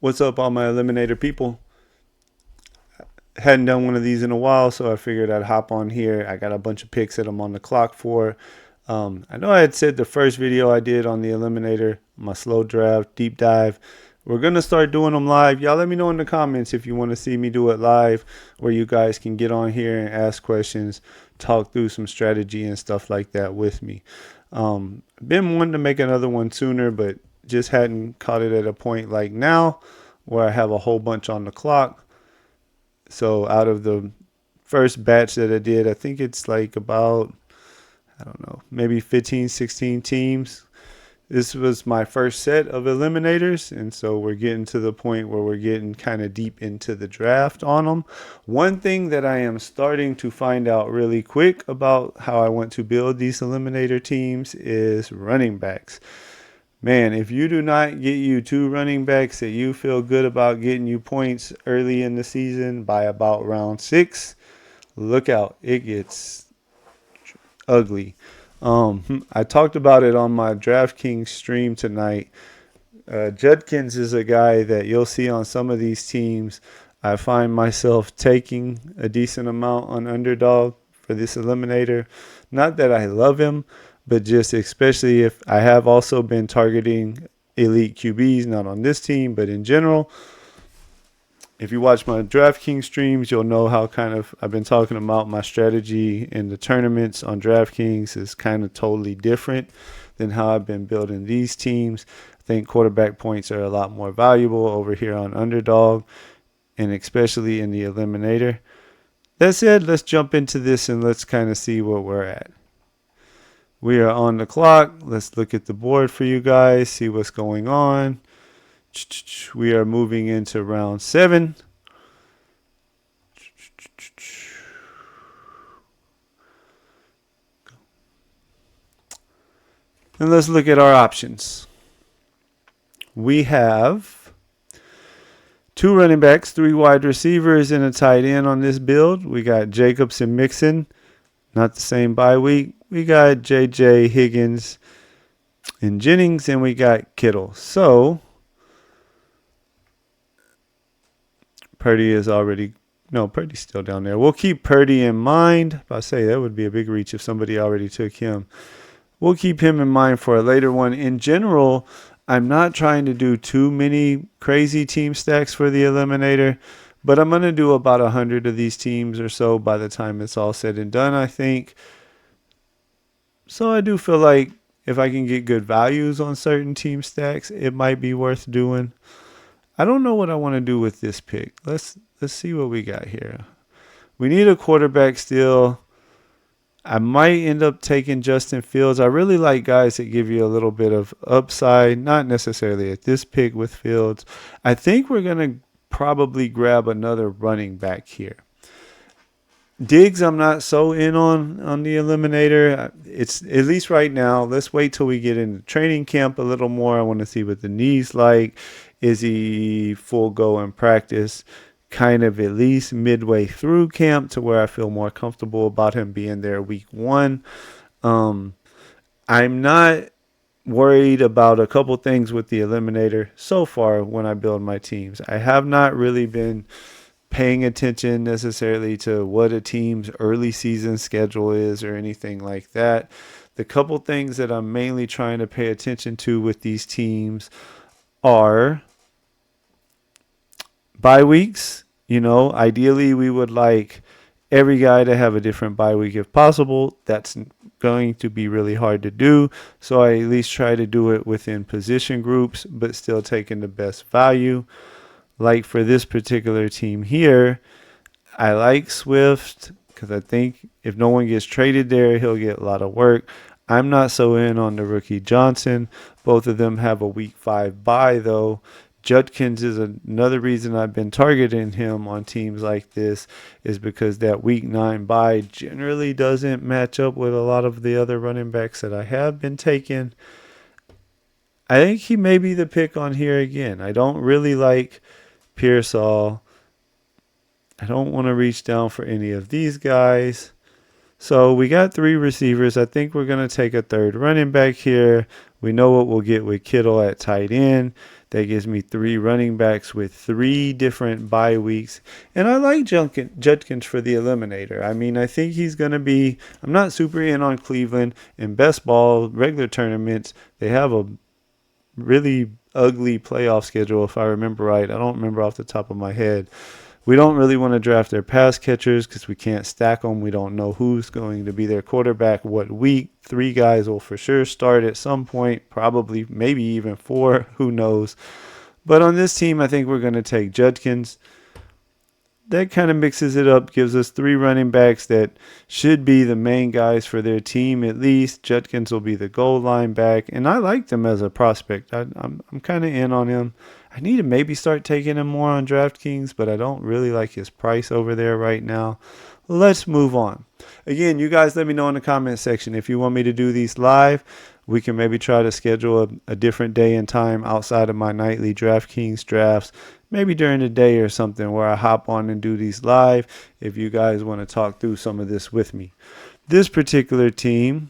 What's up, all my Eliminator people? Hadn't done one of these in a while, so I figured I'd hop on here. I got a bunch of picks that I'm on the clock for. I know I had said the first video I did on the Eliminator, my slow draft, deep dive, we're going to start doing them live. Y'all let me know in the comments if you want to see me do it live, where you guys can get on here and ask questions, talk through some strategy and stuff like that with me. Been wanting to make another one sooner, but just hadn't caught it at a point like now where I have a whole bunch on the clock. So out of the first batch that I did, I think it's like about, I don't know, maybe 15, 16 teams. This was my first set of eliminators, and so we're getting to the point where we're getting kind of deep into the draft on them. One thing that I am starting to find out really quick about how I want to build these eliminator teams is running backs. Man, if you do not get you two running backs that you feel good about getting you points early in the season by about round 6, look out. It gets ugly. I talked about it on my DraftKings stream tonight. Judkins is a guy that you'll see on some of these teams. I find myself taking a decent amount on underdog for this eliminator. Not that I love him, but just especially if I have also been targeting elite QBs, not on this team, but in general. If you watch my DraftKings streams, you'll know how kind of I've been talking about my strategy in the tournaments on DraftKings is kind of totally different than how I've been building these teams. I think quarterback points are a lot more valuable over here on underdog, and especially in the eliminator. That said, let's jump into this and let's kind of see what we're at. We are on the clock. Let's look at the board for you guys, see what's going on. We are moving into round 7. And let's look at our options. We have 2 running backs, 3 wide receivers, and a tight end on this build. We got Jacobs and Mixon, not the same bye week. We got JJ, Higgins, and Jennings, and we got Kittle. So Purdy is already, no, Purdy's still down there. We'll keep Purdy in mind. I say that would be a big reach if somebody already took him. We'll keep him in mind for a later one. In general, I'm not trying to do too many crazy team stacks for the eliminator, but I'm going to do about 100 of these teams or so by the time it's all said and done, I think. So I do feel like if I can get good values on certain team stacks, it might be worth doing. I don't know what I want to do with this pick. Let's see what we got here. We need a quarterback still. I might end up taking Justin Fields. I really like guys that give you a little bit of upside, not necessarily at this pick with Fields. I think we're going to probably grab another running back here. Diggs, I'm not so in on the eliminator. It's at least right now. Let's wait till we get into training camp a little more. I want to see what the knee's like. Is he full go in practice? Kind of at least midway through camp to where I feel more comfortable about him being there week 1. I'm not worried about a couple things with the eliminator so far when I build my teams. I have not really been paying attention necessarily to what a team's early season schedule is or anything like that. The couple things that I'm mainly trying to pay attention to with these teams are bye weeks. You know, ideally we would like every guy to have a different bye week if possible. That's going to be really hard to do. So I at least try to do it within position groups, but still taking the best value. Like for this particular team here, I like Swift because I think if no one gets traded there, he'll get a lot of work. I'm not so in on the rookie Johnson. Both of them have a week 5 bye though. Judkins is another reason I've been targeting him on teams like this is because that week 9 bye generally doesn't match up with a lot of the other running backs that I have been taking. I think he may be the pick on here again. I don't really like Pearsall. I don't want to reach down for any of these guys. So we got 3 receivers. I think we're going to take a third running back here. We know what we'll get with Kittle at tight end. That gives me 3 running backs with 3 different bye weeks. And I like Judkins for the Eliminator. I mean, I think he's going to be. I'm not super in on Cleveland. In best ball, regular tournaments, they have a really ugly playoff schedule, if I remember right. I don't remember off the top of my head. We don't really want to draft their pass catchers because we can't stack them. We don't know who's going to be their quarterback what week. 3 guys will for sure start at some point, probably, maybe even 4. Who knows? But on this team, I think we're going to take Judkins. That kind of mixes it up, gives us 3 running backs that should be the main guys for their team at least. Judkins will be the goal line back, and I like him as a prospect. I'm kind of in on him. I need to maybe start taking him more on DraftKings, but I don't really like his price over there right now. Let's move on. Again, you guys let me know in the comment section if you want me to do these live. We can maybe try to schedule a different day and time outside of my nightly DraftKings drafts. Maybe during the day or something where I hop on and do these live if you guys want to talk through some of this with me. This particular team,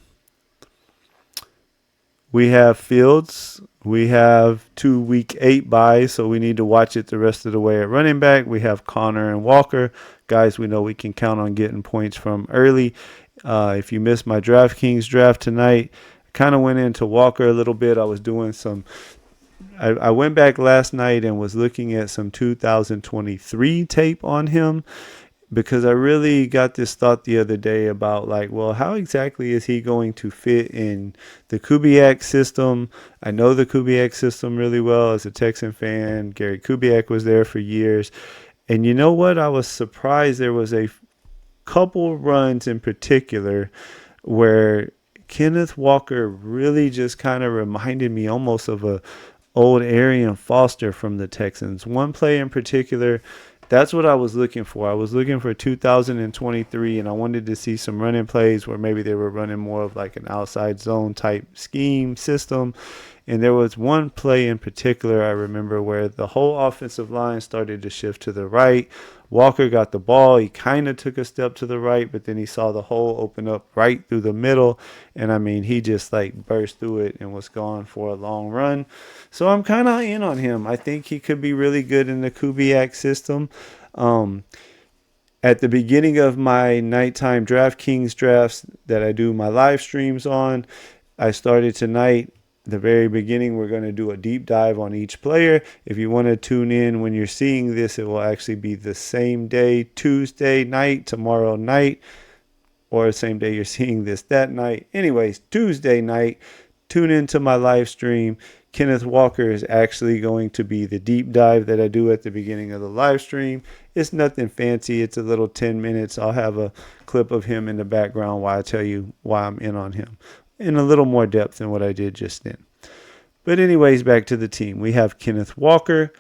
we have Fields. We have 2 week 8 buys, so we need to watch it the rest of the way at running back. We have Connor and Walker. Guys we know we can count on getting points from early. If you missed my DraftKings draft tonight, I kind of went into Walker a little bit. I was doing some I went back last night and was looking at some 2023 tape on him because I really got this thought the other day about like, well, how exactly is he going to fit in the Kubiak system? I know the Kubiak system really well as a Texan fan. Gary Kubiak was there for years. And you know what? I was surprised there was a couple runs in particular where Kenneth Walker really just kind of reminded me almost of a old Arian Foster from the Texans. One play in particular, that's what I was looking for. I was looking for 2023, and I wanted to see some running plays where maybe they were running more of like an outside zone type scheme system. And there was one play in particular I remember where the whole offensive line started to shift to the right. Walker got the ball. He kind of took a step to the right, but then he saw the hole open up right through the middle. And I mean, he just like burst through it and was gone for a long run. So I'm kind of in on him. I think he could be really good in the Kubiak system. At the beginning of my nighttime DraftKings drafts that I do my live streams on, I started tonight. The very beginning, we're going to do a deep dive on each player. If you want to tune in when you're seeing this, it will actually be the same day, Tuesday night, tomorrow night, or the same day you're seeing this that night. Anyways, Tuesday night, tune into my live stream. Kenneth Walker is actually going to be the deep dive that I do at the beginning of the live stream. It's nothing fancy. It's a little 10 minutes. I'll have a clip of him in the background while I tell you why I'm in on him in a little more depth than what I did just then. But anyways, back to the team. We have Kenneth Walker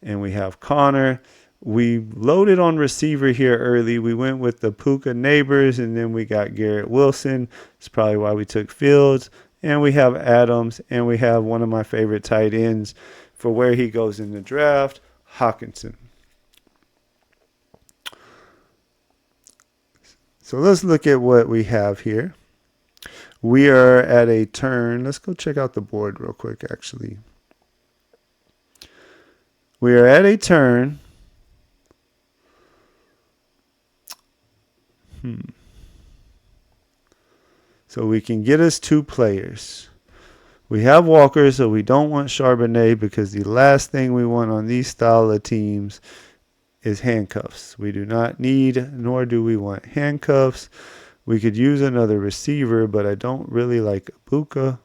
and we have Connor. We loaded on receiver here early. We went with the Puka neighbors, and then we got Garrett Wilson. That's probably why we took Fields. And we have Adams, and we have one of my favorite tight ends for where he goes in the draft, Hawkinson. So let's look at what we have here. We are at a turn. Let's go check out the board real quick, actually. We are at a turn. So we can get us 2 players. We have Walker, so we don't want Charbonnet because the last thing we want on these style of teams is handcuffs. We do not need, nor do we want handcuffs. We could use another receiver, but I don't really like Ibuka.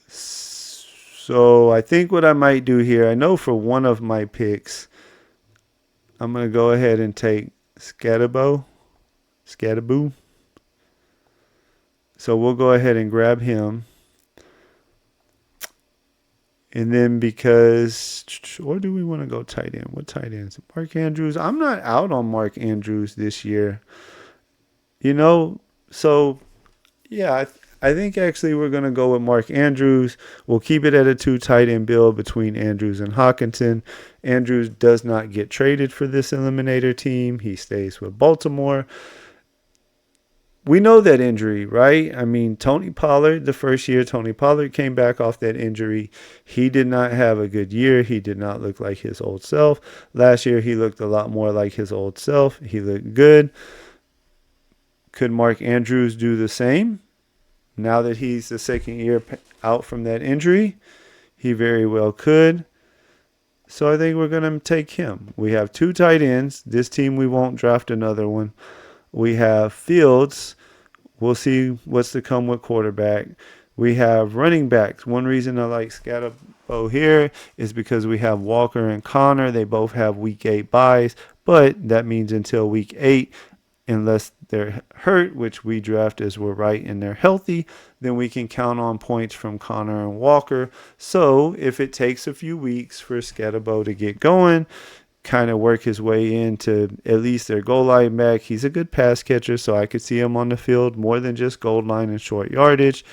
So I think what I might do here, I know for one of my picks, I'm going to go ahead and take Scatterboo. So we'll go ahead and grab him. And then because, or do we want to go tight end? What tight ends? Mark Andrews. I'm not out on Mark Andrews this year. You know, so yeah, I think actually we're going to go with Mark Andrews. We'll keep it at a 2 tight end build between Andrews and Hawkinson. Andrews does not get traded for this Eliminator team. He stays with Baltimore. we know that injury, right? I mean, Tony Pollard, the first year Tony Pollard came back off that injury, he did not have a good year. He did not look like his old self. Last year, he looked a lot more like his old self. He looked good. Could Mark Andrews do the same now that he's the second year out from that injury? He very well could. So I think we're going to take him. We have 2 tight ends. This team, we won't draft another one. We have Fields. We'll see what's to come with quarterback. We have running backs. One reason I like Scatterbo here is because we have Walker and Connor. They both have week 8 buys, but that means until week 8, unless they're hurt, which we draft as we're right and they're healthy, then we can count on points from Connor and Walker. So if it takes a few weeks for Scatterbo to get going, kind of work his way into at least their goal line back. He's a good pass catcher, so I could see him on the field more than just goal line and short yardage.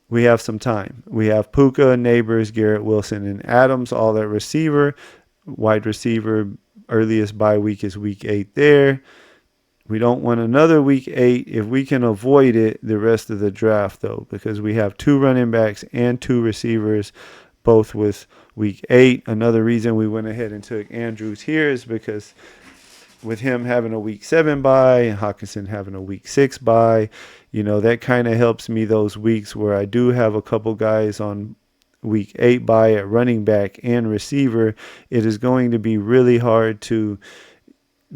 We have some time. We have Puka, Neighbors, Garrett Wilson, and Adams all at receiver. Wide receiver, earliest bye week is week 8 there. We don't want another week 8 if we can avoid it the rest of the draft, though, because we have 2 running backs and 2 receivers, both with week 8. Another reason we went ahead and took Andrews here is because with him having a week 7 bye and Hawkinson having a week 6 bye, that kind of helps me those weeks where I do have a couple guys on week 8 bye at running back and receiver. It is going to be really hard to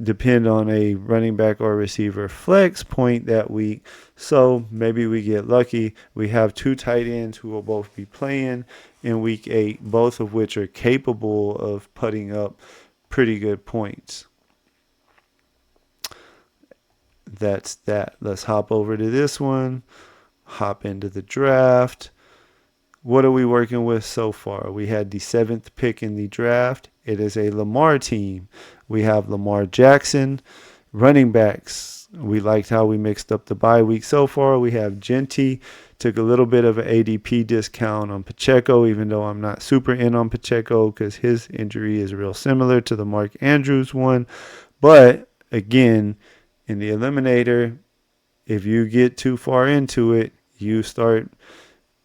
depend on a running back or receiver flex point that week. So maybe we get lucky. We have 2 tight ends who will both be playing in week 8, both of which are capable of putting up pretty good points. That's that. Let's hop over to this one. Hop into the draft. What are we working with so far? We had the 7th pick in the draft. It is a Lamar team. We have Lamar Jackson. Running backs. We liked how we mixed up the bye week so far. We have Genty. Took a little bit of an ADP discount on Pacheco, even though I'm not super in on Pacheco because his injury is real similar to the Mark Andrews one. But again, in the Eliminator, if you get too far into it, you start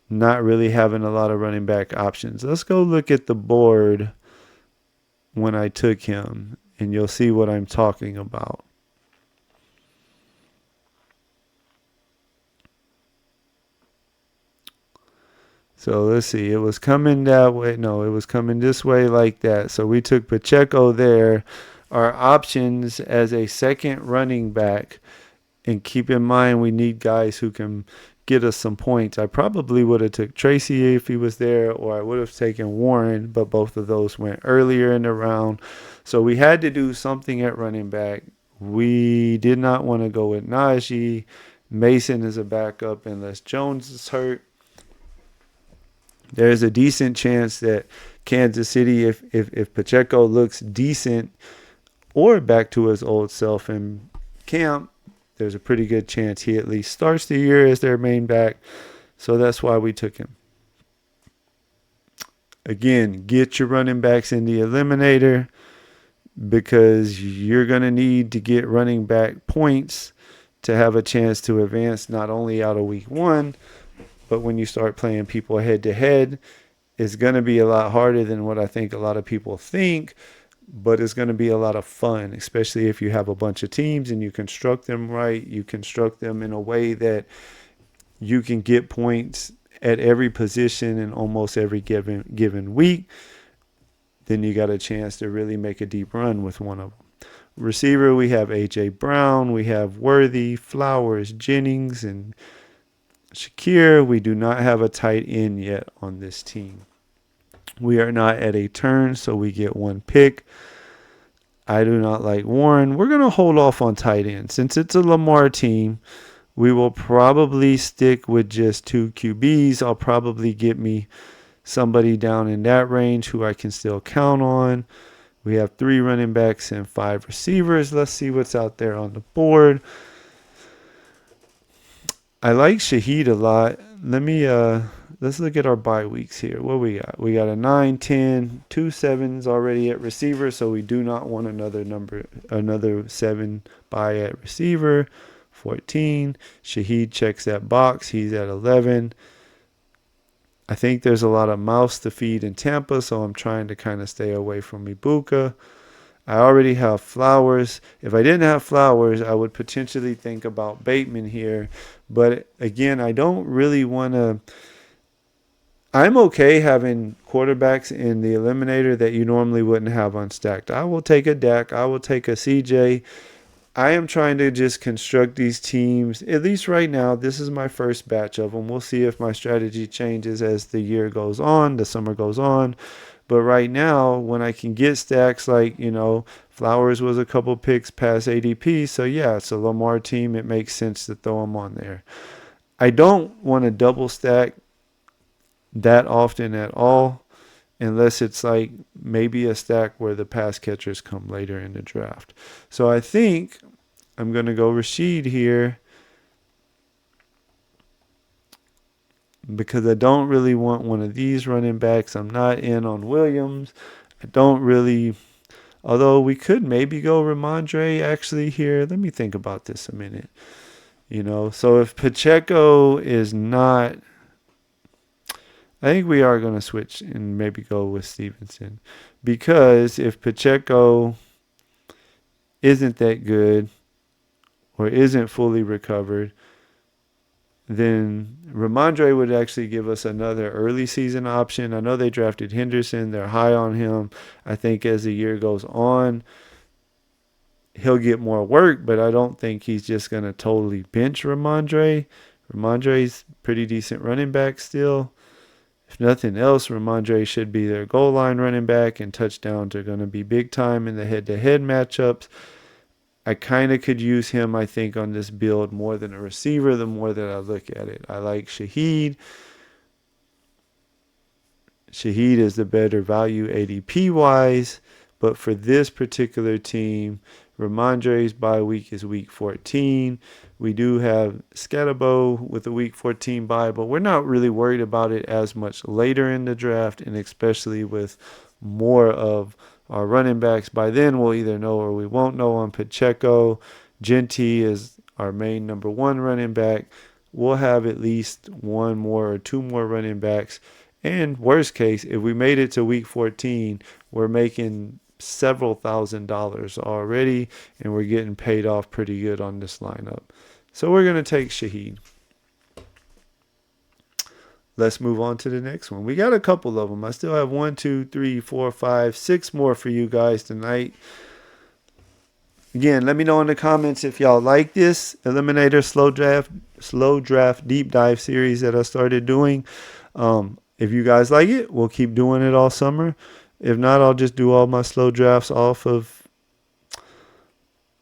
not really having a lot of running back options. Let's go look at the board when I took him, and you'll see what I'm talking about. So let's see. It was coming that way. No, it was coming this way like that. So we took Pacheco there. Our options as a second running back, and keep in mind we need guys who can get us some points. I probably would have took Tracy if he was there, or I would have taken Warren, but both of those went earlier in the round. So we had to do something at running back. We did not want to go with Najee. Mason is a backup unless Jones is hurt. There's a decent chance that Kansas City, if Pacheco looks decent or back to his old self in camp, there's a pretty good chance he at least starts the year as their main back. So that's why we took him. Again, get your running backs in the Eliminator because you're going to need to get running back points to have a chance to advance not only out of week 1, but when you start playing people head to head, it's going to be a lot harder than what I think a lot of people think. But it's going to be a lot of fun, especially if you have a bunch of teams and you construct them right. You construct them in a way that you can get points at every position in almost every given week. Then you got a chance to really make a deep run with one of them. Receiver, we have A.J. Brown. We have Worthy, Flowers, Jennings, and Shakir. We do not have a tight end yet on this team. We are not at a turn, so we get 1 pick. I do not like Warren. We're going to hold off on tight end. Since it's a Lamar team, we will probably stick with just 2 QBs. I'll probably get me somebody down in that range who I can still count on. We have 3 running backs and 5 receivers. Let's see what's out there on the board. I like Shaheed a lot. Let me let's look at our bye weeks here. What we got? We got a 9, 10, 2 sevens already at receiver, so we do not want another 7 bye at receiver. 14. Shaheed checks that box. He's at 11. I think there's a lot of mouths to feed in Tampa, so I'm trying to kind of stay away from Ibuka. I already have Flowers. If I didn't have Flowers, I would potentially think about Bateman here. But again, I don't really want to. I'm okay having quarterbacks in the Eliminator that you normally wouldn't have unstacked. I will take a Dak. I will take a CJ. I am trying to just construct these teams, at least right now. This is my first batch of them. We'll see if my strategy changes as the year goes on, the summer goes on. But right now, when I can get stacks like, Flowers was a couple picks past ADP. So, yeah, it's a Lamar team. It makes sense to throw them on there. I don't want to double stack that often at all, unless it's like maybe a stack where the pass catchers come later in the draft. So I think I'm going to go Rashid here because I don't really want one of these running backs. I'm not in on Williams. I don't really, although we could maybe go Ramondre actually here. Let me think about this a minute. So if Pacheco is not, I think we are going to switch and maybe go with Stevenson. Because if Pacheco isn't that good or isn't fully recovered, then Ramondre would actually give us another early season option. I know they drafted Henderson. They're high on him. I think as the year goes on, he'll get more work, but I don't think he's just going to totally bench Ramondre. Ramondre's pretty decent running back still. If nothing else, Ramondre should be their goal line running back, and touchdowns are going to be big time in the head-to-head matchups. I kind of could use him, I think, on this build more than a receiver the more that I look at it. I like Shaheed. Shaheed is the better value ADP-wise, but for this particular team, Ramondre's bye week is week 14. We do have Scatterbo with a week 14 bye, but we're not really worried about it as much later in the draft, and especially with more of our running backs. By then, we'll either know or we won't know on Pacheco. Genty is our main number one running back. We'll have at least one more or two more running backs. And worst case, if we made it to week 14, we're making several $1,000s already, and we're getting paid off pretty good on this lineup. So we're going to take Shaheed. Let's move on to the next one. We got a couple of them. I still have 1, 2, 3, 4, 5, 6 more for you guys tonight. Again, let me know in the comments if y'all like this Eliminator slow draft deep dive series that I started doing. If you guys like it, we'll keep doing it all summer. If not, I'll just do all my slow drafts off of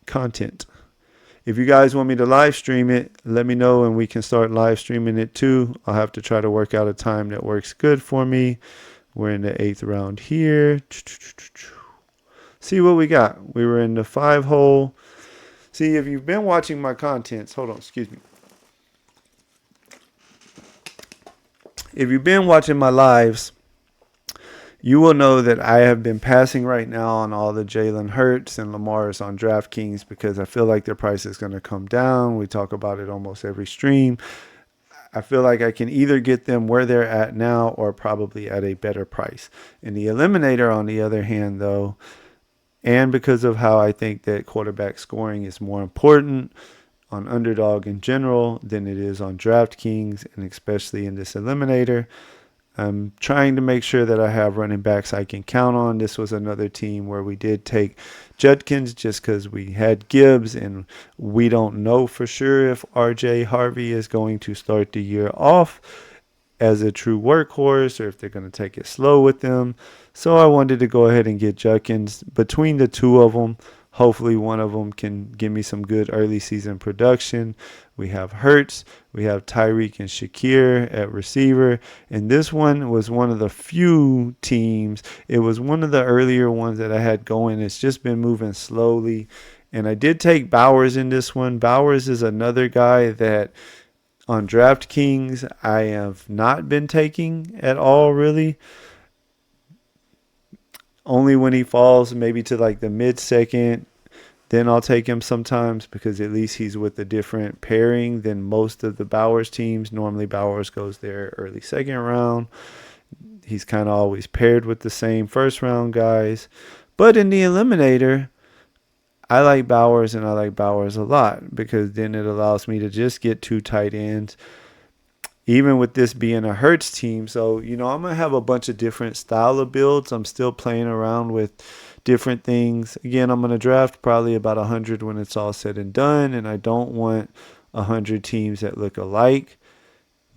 content. If you guys want me to live stream it, let me know and we can start live streaming it too. I'll have to try to work out a time that works good for me. We're in the 8th round here. See what we got. We were in the 5 hole. See, if you've been watching my contents, hold on, excuse me. If you've been watching my lives, you will know that I have been passing right now on all the Jalen Hurts and Lamar's on DraftKings because I feel like their price is going to come down. We talk about it almost every stream. I feel like I can either get them where they're at now or probably at a better price. In the Eliminator, on the other hand, though, and because of how I think that quarterback scoring is more important on Underdog in general than it is on DraftKings, and especially in this Eliminator, I'm trying to make sure that I have running backs I can count on. This was another team where we did take Judkins just because we had Gibbs, and we don't know for sure if RJ Harvey is going to start the year off as a true workhorse or if they're going to take it slow with them. So I wanted to go ahead and get Judkins. Between the two of them, hopefully one of them can give me some good early season production. We have Hurts, we have Tyreek and Shakir at receiver. And this one was one of the few teams. It was one of the earlier ones that I had going. It's just been moving slowly. And I did take Bowers in this one. Bowers is another guy that On DraftKings, I have not been taking at all, really. Only when he falls maybe to like the mid-second, then I'll take him sometimes because at least he's with a different pairing than most of the Bowers teams. Normally Bowers goes there early second round. He's kind of always paired with the same first round guys. But in the Eliminator, I like Bowers, and I like Bowers a lot because then it allows me to just get 2 tight ends, even with this being a Hurts team. So, I'm going to have a bunch of different style of builds. I'm still playing around with different things. Again, I'm going to draft probably about 100 when it's all said and done, and I don't want 100 teams that look alike.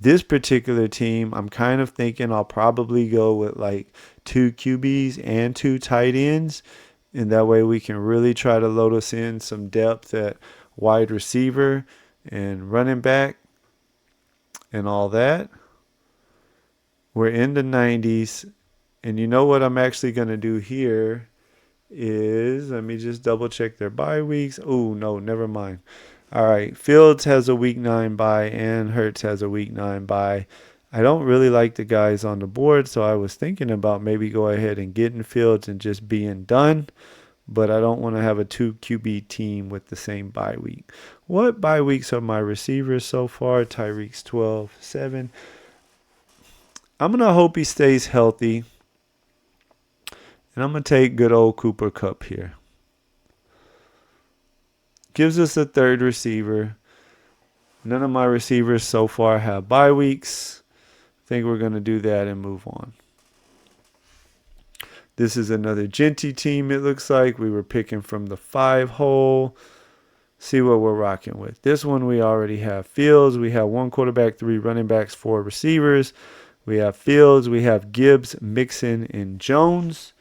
This particular team, I'm kind of thinking I'll probably go with like 2 QBs and 2 tight ends, and that way we can really try to load us in some depth at wide receiver and running back and all that. We're in the 90s, and you know what I'm actually going to do here is, let me just double check their bye weeks. Oh, no, never mind. All right, Fields has a week 9 bye and Hurts has a week 9 bye. I don't really like the guys on the board, so I was thinking about maybe go ahead and getting Fields and just being done, but I don't want to have a 2 QB team with the same bye week. What bye weeks are my receivers so far? Tyreek's 12, 7. I'm going to hope he stays healthy, and I'm going to take good old Cooper Kupp here. Gives us a third receiver. None of my receivers so far have bye weeks. I think we're going to do that and move on. This is another Genty team, it looks like. We were picking from the 5 hole. See what we're rocking with. This one we already have Fields. We have 1 quarterback, 3 running backs, 4 receivers. We have Fields. We have Gibbs, Mixon, and Jones.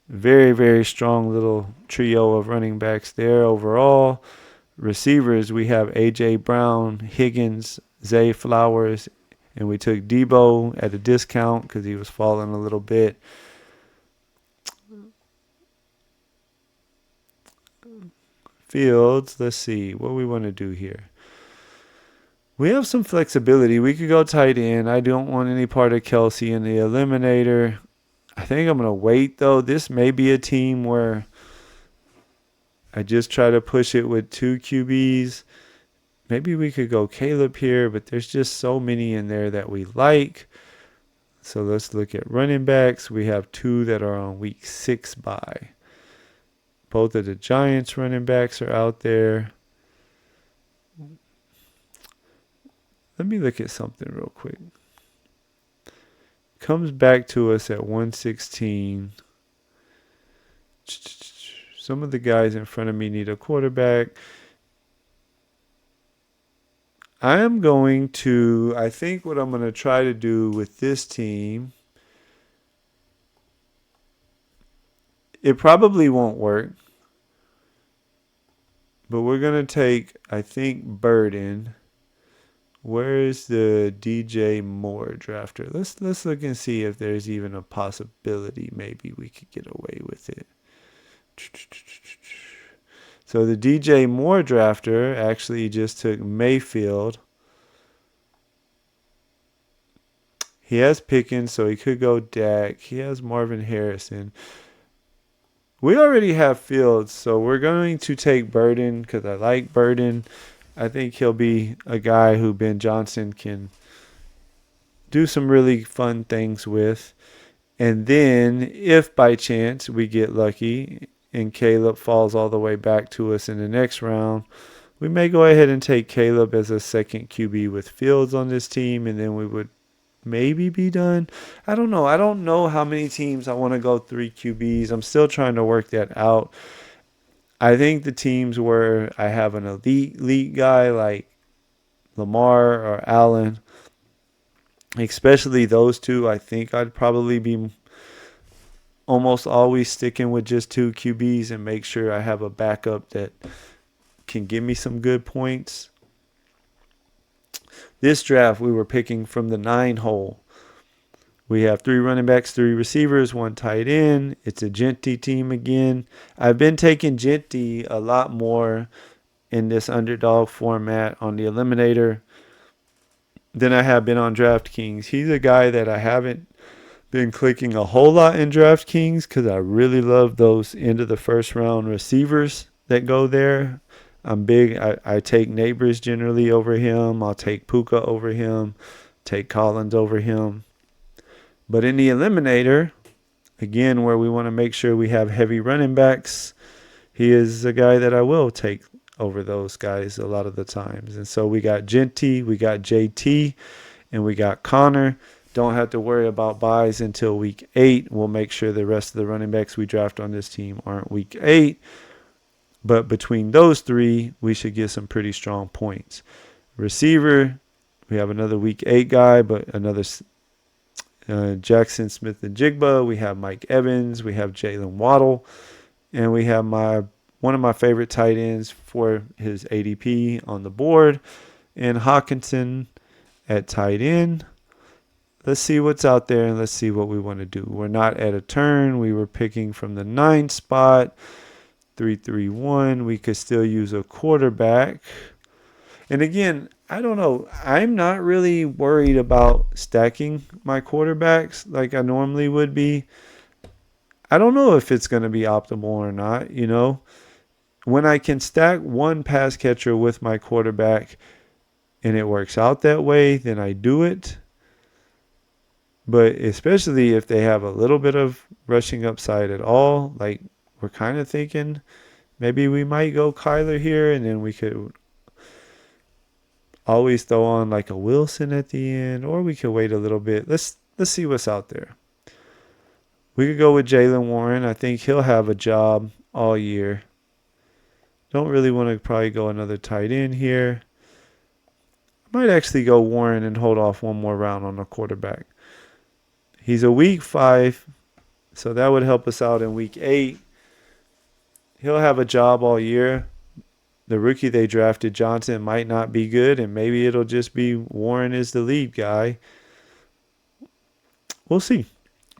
Very, very strong little trio of running backs there overall. Receivers, we have A.J. Brown, Higgins, Zay Flowers, and we took Debo at a discount because he was falling a little bit. Fields, let's see what we want to do here. We have some flexibility. We could go tight end. I don't want any part of Kelsey in the Eliminator. I think I'm going to wait, though. This may be a team where I just try to push it with 2 QBs. Maybe we could go Caleb here, but there's just so many in there that we like. So let's look at running backs. We have 2 that are on week 6 bye. Both of the Giants running backs are out there. Let me look at something real quick. Comes back to us at 116. Some of the guys in front of me need a quarterback. I think what I'm going to try to do with this team, it probably won't work, but we're going to take, I think, Burden. Where is the DJ Moore drafter? Let's look and see if there's even a possibility maybe we could get away with it. So the DJ Moore drafter actually just took Mayfield. He has Pickens, so he could go Dak. He has Marvin Harrison. We already have Fields, so we're going to take Burden because I like Burden. I think he'll be a guy who Ben Johnson can do some really fun things with. And then if by chance we get lucky and Caleb falls all the way back to us in the next round, we may go ahead and take Caleb as a second QB with Fields on this team, and then we would maybe be done. I don't know. I don't know how many teams I want to go 3 QBs. I'm still trying to work that out. I think the teams where I have an elite guy like Lamar or Allen, especially those 2, I think I'd probably be almost always sticking with just 2 QBs and make sure I have a backup that can give me some good points. This draft, we were picking from the 9 hole. We have 3 running backs, 3 receivers, 1 tight end. It's a Genty team again. I've been taking Genty a lot more in this underdog format on the Eliminator. than I have been on DraftKings. He's a guy that I haven't been clicking a whole lot in DraftKings because I really love those end of the first round receivers that go there. I'm big. I take Neighbors generally over him. I'll take Puka over him, take Collins over him. But in the Eliminator, again, where we want to make sure we have heavy running backs, he is a guy that I will take over those guys a lot of the times. And so we got Genty, we got JT, and we got Connor. Don't have to worry about buys until week 8. We'll make sure the rest of the running backs we draft on this team aren't week 8. But between those three, we should get some pretty strong points. Receiver, we have another week 8 guy, but another Jackson Smith and Jigba. We have Mike Evans. We have Jalen Waddle. And we have one of my favorite tight ends for his ADP on the board, and Hawkinson at tight end. Let's see what's out there and let's see what we want to do. We're not at a turn. We were picking from the 9th spot, 3-3-1. We could still use a quarterback. And again, I don't know. I'm not really worried about stacking my quarterbacks like I normally would be. I don't know if it's going to be optimal or not, you know. When I can stack one pass catcher with my quarterback and it works out that way, then I do it. But especially if they have a little bit of rushing upside at all, like we're kind of thinking maybe we might go Kyler here, and then we could always throw on like a Wilson at the end, or we could wait a little bit. Let's see what's out there. We could go with Jalen Warren. I think he'll have a job all year. Don't really want to probably go another tight end here. I might actually go Warren and hold off one more round on the quarterback. He's a week 5, so that would help us out in week 8. He'll have a job all year. The rookie they drafted, Johnson, might not be good, and maybe it'll just be Warren is the lead guy. We'll see.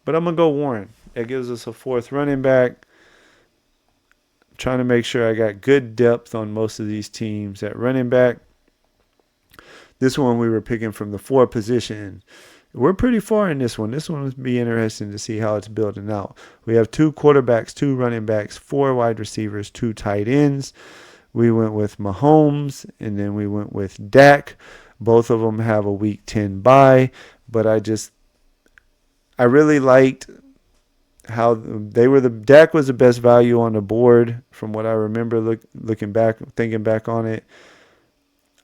But I'm going to go Warren. That gives us a 4th running back. I'm trying to make sure I got good depth on most of these teams at running back. This one we were picking from the 4 position. We're pretty far in this one. This one would be interesting to see how it's building out. We have 2 quarterbacks, 2 running backs, 4 wide receivers, 2 tight ends. We went with Mahomes, and then we went with Dak. Both of them have a week 10 bye, but I really liked how Dak was the best value on the board from what I remember thinking back on it.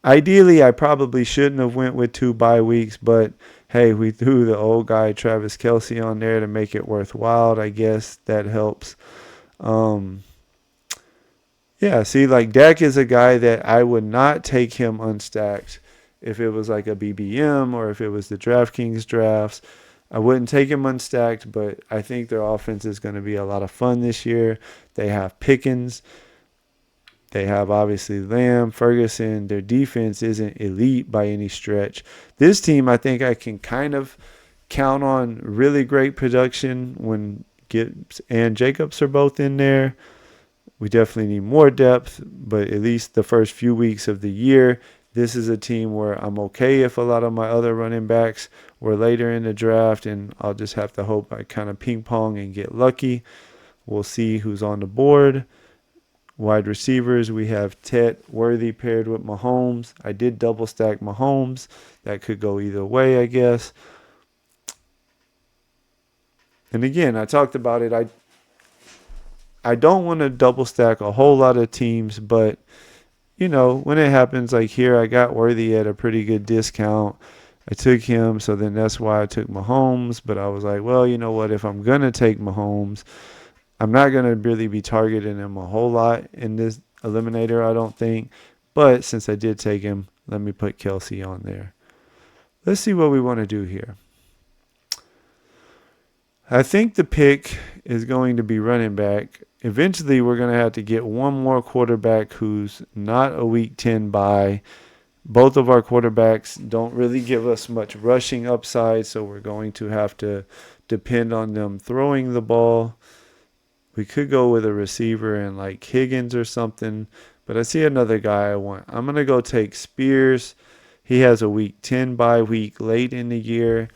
Ideally, I probably shouldn't have went with 2 bye weeks, but hey, we threw the old guy Travis Kelce on there to make it worthwhile. I guess that helps. Yeah, see, like Dak is a guy that I would not take him unstacked if it was like a BBM or if it was the DraftKings drafts. I wouldn't take him unstacked, but I think their offense is going to be a lot of fun this year. They have Pickens. They have obviously Lamb, Ferguson. Their defense isn't elite by any stretch. This team, I think I can kind of count on really great production when Gibbs and Jacobs are both in there. We definitely need more depth, but at least the first few weeks of the year, this is a team where I'm okay if a lot of my other running backs were later in the draft, and I'll just have to hope I kind of ping pong and get lucky. We'll see who's on the board. Wide receivers, we have Tet Worthy paired with Mahomes. I did double stack Mahomes. That could go either way, I guess. And again, I talked about it. I don't want to double stack a whole lot of teams, but you know, when it happens like here, I got Worthy at a pretty good discount. I took him, so then that's why I took Mahomes. But I was like, well, you know what? If I'm going to take Mahomes, I'm not going to really be targeting him a whole lot in this Eliminator, I don't think. But since I did take him, let me put Kelce on there. Let's see what we want to do here. I think the pick is going to be running back. Eventually, we're going to have to get one more quarterback who's not a week 10 bye. Both of our quarterbacks don't really give us much rushing upside, so we're going to have to depend on them throwing the ball. We could go with a receiver and like Higgins or something, but I see another guy I want. I'm going to go take Spears. He has a week 10 bye week late in the year,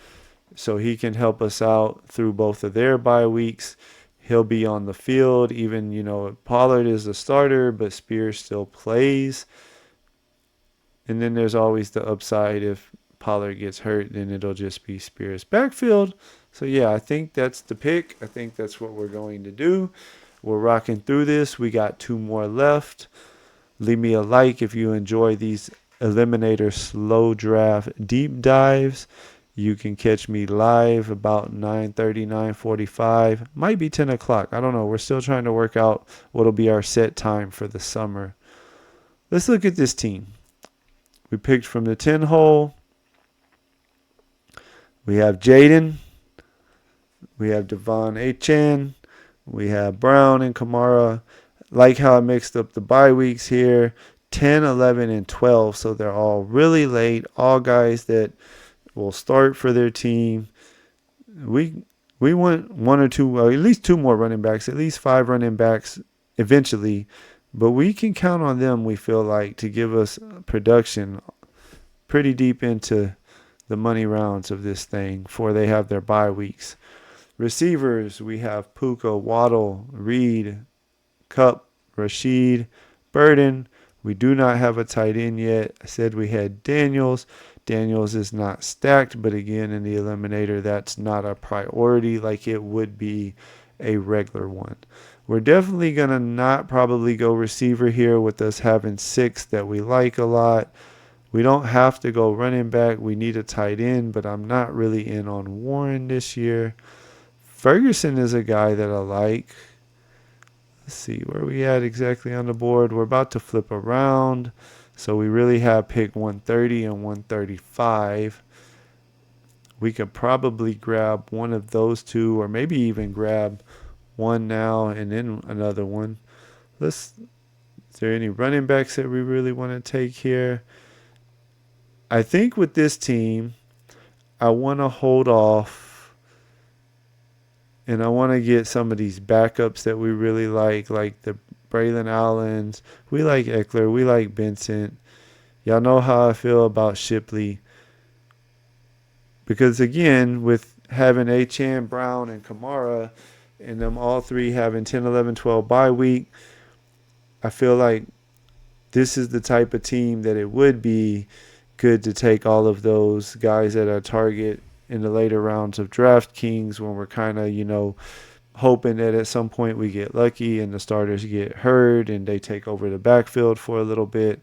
so he can help us out through both of their bye weeks. He'll be on the field, even, Pollard is the starter, but Spears still plays. And then there's always the upside if Pollard gets hurt, then it'll just be Spears backfield. So yeah, I think that's the pick. I think that's what we're going to do. We're rocking through this. We got 2 more left. Leave me a like if you enjoy these Eliminator slow draft deep dives. You can catch me live about 9:30, 9:45. Might be 10 o'clock. I don't know. We're still trying to work out what'll be our set time for the summer. Let's look at this team. We picked from the 10 hole. We have Jaden. We have Devon Achan. We have Brown and Kamara. Like how I mixed up the bye weeks here. 10, 11, and 12. So they're all really late. All guys that will start for their team. We want 1 or 2, or at least 2 more running backs. At least 5 running backs eventually. But we can count on them, we feel like, to give us production pretty deep into the money rounds of this thing before they have their bye weeks. Receivers, we have Puka, Waddle, Reed, Cup, Rashid, Burden. We do not have a tight end yet. I said we had Daniels. Daniels is not stacked, but again, in the Eliminator, that's not a priority like it would be a regular one. We're definitely going to not probably go receiver here with us having 6 that we like a lot. We don't have to go running back. We need a tight end, but I'm not really in on Warren this year. Ferguson is a guy that I like. Let's see where we at exactly on the board. We're about to flip around. So we really have pick 130 and 135. We could probably grab one of those 2, or maybe even grab one now and then another one. Is there any running backs that we really want to take here? I think with this team, I want to hold off, and I want to get some of these backups that we really like the Braylon Allens. We like Eckler. We like Benson. Y'all know how I feel about Shipley. Because, again, with having Achan, Brown, and Kamara, and them all 3 having 10, 11, 12 bye week, I feel like this is the type of team that it would be good to take all of those guys at our target in the later rounds of DraftKings when we're kind of, hoping that at some point we get lucky and the starters get hurt and they take over the backfield for a little bit.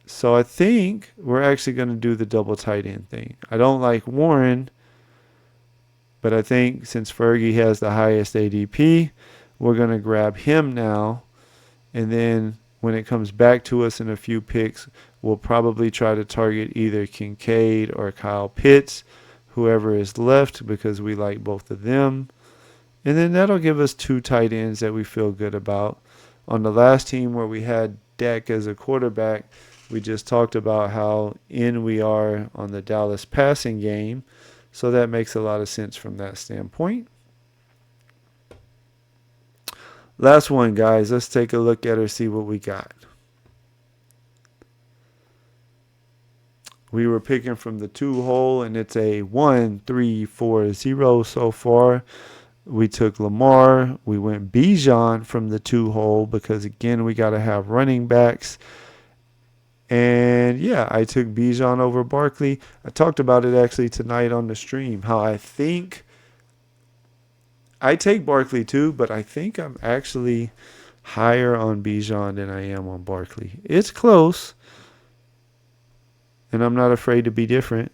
So I think we're actually going to do the double tight end thing. I don't like Warren, but I think since Fergie has the highest ADP, we're going to grab him now. And then when it comes back to us in a few picks, we'll probably try to target either Kincaid or Kyle Pitts, whoever is left, because we like both of them. And then that'll give us 2 tight ends that we feel good about. On the last team where we had Dak as a quarterback, we just talked about how in we are on the Dallas passing game. So that makes a lot of sense from that standpoint. Last one, guys. Let's take a look at her, see what we got. We were picking from the 2 hole, and it's a 1, 3, 4, 0 so far. We took Lamar. We went Bijan from the 2 hole because, again, we got to have running backs. And, yeah, I took Bijan over Barkley. I talked about it actually tonight on the stream, how I think I take Barkley too, but I think I'm actually higher on Bijan than I am on Barkley. It's close, and I'm not afraid to be different.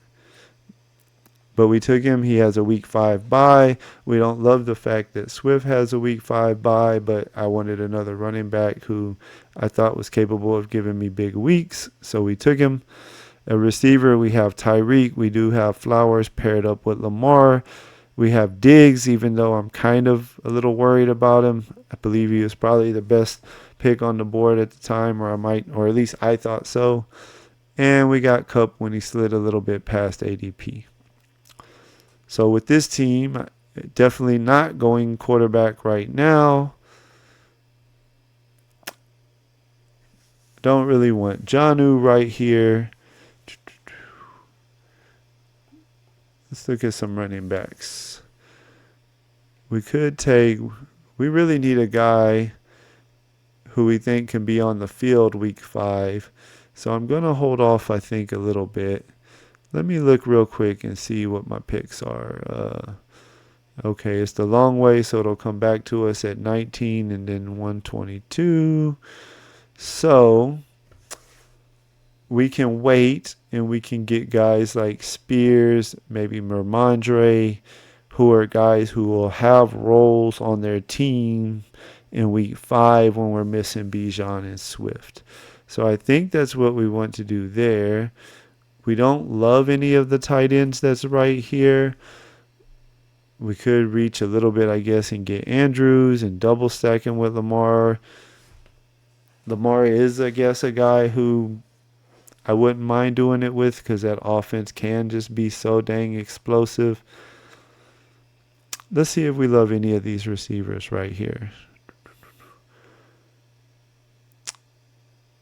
But we took him. He has a week 5 bye. We don't love the fact that Swift has a week 5 bye, but I wanted another running back who I thought was capable of giving me big weeks, so we took him. A receiver, we have Tyreek. We do have Flowers paired up with Lamar. We have Diggs, even though I'm kind of a little worried about him. I believe he was probably the best pick on the board at the time, or at least I thought so. And we got Kupp when he slid a little bit past ADP. So with this team, definitely not going quarterback right now. Don't really want Jonnu right here. Let's look at some running backs. We really need a guy who we think can be on the field week 5. So I'm going to hold off, I think, a little bit. Let me look real quick and see what my picks are. Okay, it's the long way, so it'll come back to us at 19 and then 122. So we can wait and we can get guys like Spears, maybe Mermandre, who are guys who will have roles on their team in week 5 when we're missing Bijan and Swift. So I think that's what we want to do there. We don't love any of the tight ends that's right here. We could reach a little bit, I guess, and get Andrews and double stack him with Lamar. Lamar is, I guess, a guy who I wouldn't mind doing it with because that offense can just be so dang explosive. Let's see if we love any of these receivers right here.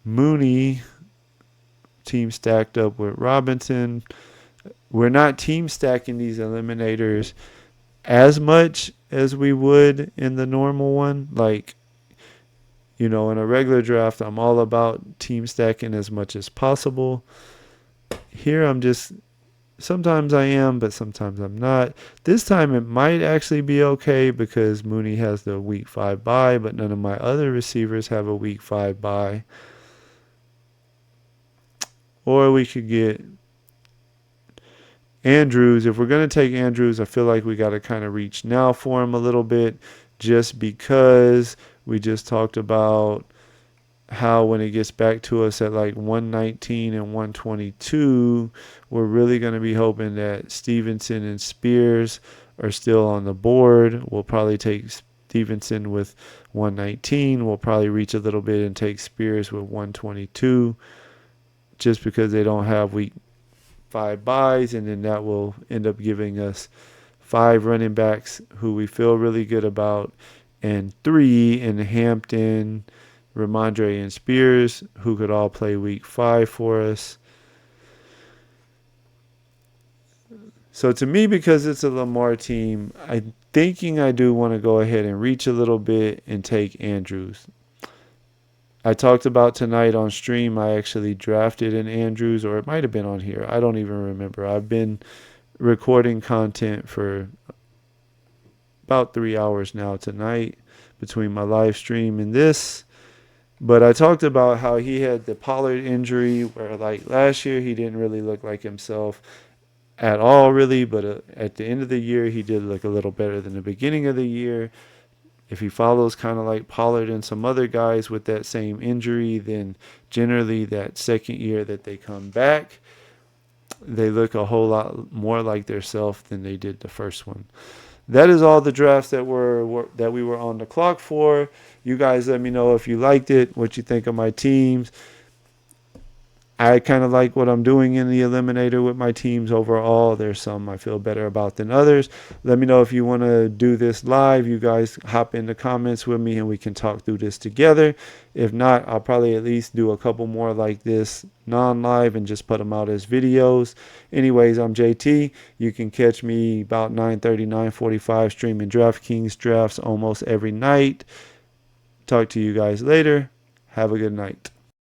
Mooney, team stacked up with Robinson. We're not team stacking these eliminators as much as we would in the normal one. Like, you know, in a regular draft, I'm all about team stacking as much as possible. Here, sometimes I am, but sometimes I'm not. This time it might actually be okay because Mooney has the week 5 bye, but none of my other receivers have a week 5 bye. Or we could get Andrews. If we're going to take Andrews, I feel like we got to kind of reach now for him a little bit just because we just talked about how when it gets back to us at like 119 and 122, we're really going to be hoping that Stevenson and Spears are still on the board. We'll probably take Stevenson with 119. We'll probably reach a little bit and take Spears with 122 just because they don't have week 5 buys, and then that will end up giving us 5 running backs who we feel really good about, and 3 in Hampton, Ramondre, and Spears, who could all play week 5 for us. So to me, because it's a Lamar team, I'm thinking I do want to go ahead and reach a little bit and take Andrews. I talked about tonight on stream, I actually drafted an Andrews, or it might have been on here. I don't even remember. I've been recording content for about 3 hours now tonight between my live stream and this. But I talked about how he had the Pollard injury where, like, last year he didn't really look like himself at all, really. But at the end of the year, he did look a little better than the beginning of the year. If he follows kind of like Pollard and some other guys with that same injury, then generally that second year that they come back, they look a whole lot more like themselves than they did the first one. That is all the drafts that we were on the clock for. You guys let me know if you liked it, what you think of my teams. I kind of like what I'm doing in the Eliminator with my teams overall. There's some I feel better about than others. Let me know if you want to do this live. You guys hop in the comments with me and we can talk through this together. If not, I'll probably at least do a couple more like this non-live and just put them out as videos. Anyways, I'm JT. You can catch me about 9:30, 9:45 streaming DraftKings drafts almost every night. Talk to you guys later. Have a good night.